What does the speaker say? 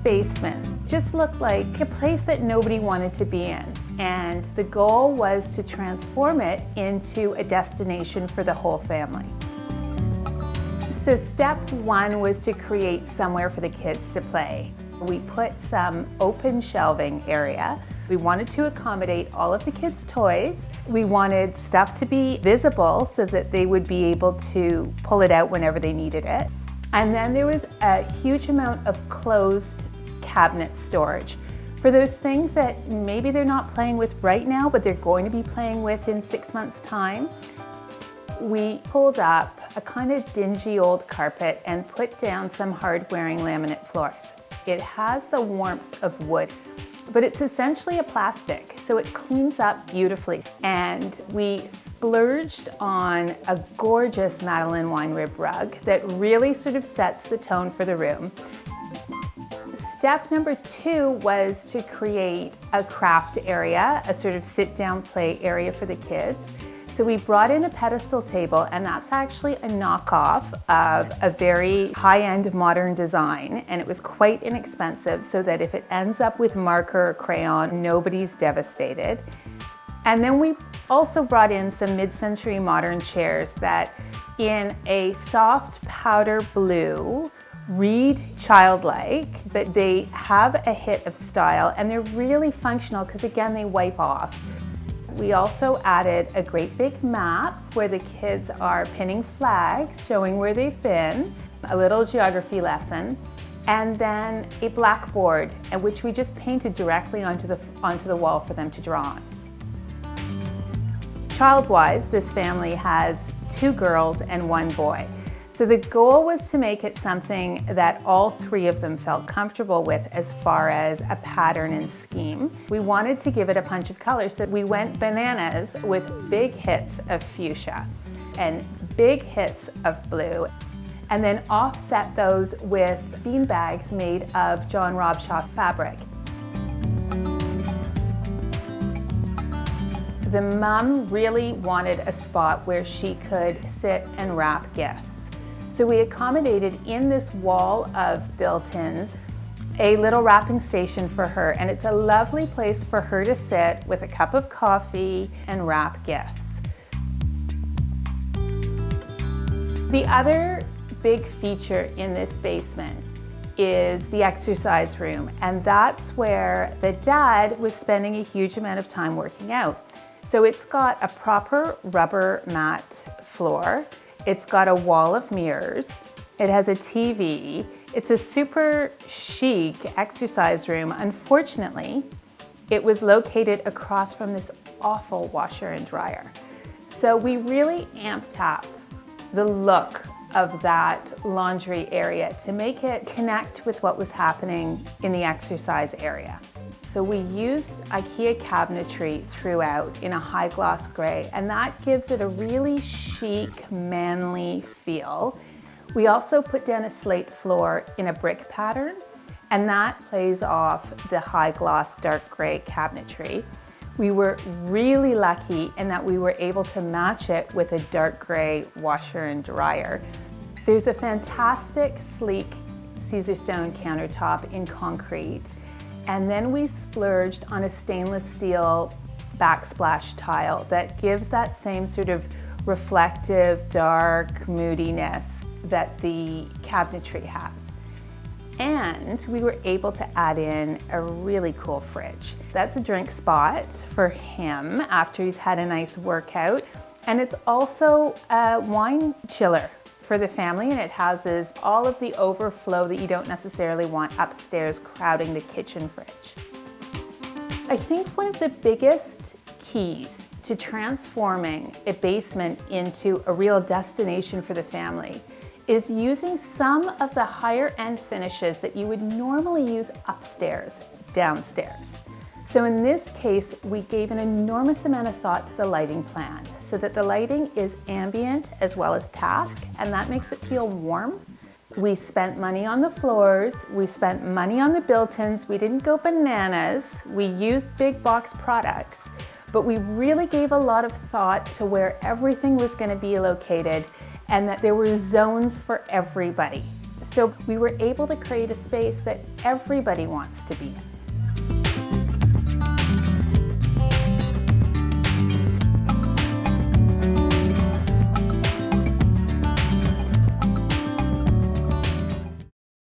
basement just looked like a place that nobody wanted to be in. And the goal was to transform it into a destination for the whole family. So step one was to create somewhere for the kids to play. We put some open shelving area. We wanted to accommodate all of the kids' toys. We wanted stuff to be visible so that they would be able to pull it out whenever they needed it. And then there was a huge amount of closed cabinet storage for those things that maybe they're not playing with right now, but they're going to be playing with in 6 months' time. We pulled up a kind of dingy old carpet and put down some hard-wearing laminate floors. It has the warmth of wood, but it's essentially a plastic, so it cleans up beautifully. And we splurged on a gorgeous Madeleine wine rib rug that really sort of sets the tone for the room. Step number two was to create a craft area, a sort of sit-down play area for the kids. So we brought in a pedestal table, and that's actually a knockoff of a very high-end modern design, and it was quite inexpensive so that if it ends up with marker or crayon, nobody's devastated. And then we also brought in some mid-century modern chairs that in a soft powder blue, read childlike, but they have a hit of style, and they're really functional because again, they wipe off. We also added a great big map where the kids are pinning flags showing where they've been, a little geography lesson, and then a blackboard, which we just painted directly onto the wall for them to draw on. Child-wise, this family has 2 girls and 1 boy. So the goal was to make it something that all 3 of them felt comfortable with as far as a pattern and scheme. We wanted to give it a punch of color, so we went bananas with big hits of fuchsia and big hits of blue, and then offset those with bean bags made of John Robshaw fabric. The mum really wanted a spot where she could sit and wrap gifts. So we accommodated in this wall of built-ins a little wrapping station for her, and it's a lovely place for her to sit with a cup of coffee and wrap gifts. The other big feature in this basement is the exercise room, and that's where the dad was spending a huge amount of time working out. So it's got a proper rubber mat floor. It's got a wall of mirrors. It has a TV. It's a super chic exercise room. Unfortunately, it was located across from this awful washer and dryer. So we really amped up the look of that laundry area to make it connect with what was happening in the exercise area. So we used IKEA cabinetry throughout in a high gloss gray, and that gives it a really chic, manly feel. We also put down a slate floor in a brick pattern, and that plays off the high gloss dark gray cabinetry. We were really lucky in that we were able to match it with a dark gray washer and dryer. There's a fantastic, sleek Caesar stone countertop in concrete. And then we splurged on a stainless steel backsplash tile that gives that same sort of reflective, dark moodiness that the cabinetry has. And we were able to add in a really cool fridge. That's a drink spot for him after he's had a nice workout. And it's also a wine chiller for the family, and it houses all of the overflow that you don't necessarily want upstairs crowding the kitchen fridge. I think one of the biggest keys to transforming a basement into a real destination for the family is using some of the higher end finishes that you would normally use upstairs, downstairs. So in this case, we gave an enormous amount of thought to the lighting plan so that the lighting is ambient as well as task, and that makes it feel warm. We spent money on the floors, we spent money on the built-ins, we didn't go bananas, we used big box products, but we really gave a lot of thought to where everything was going to be located and that there were zones for everybody. So we were able to create a space that everybody wants to be in.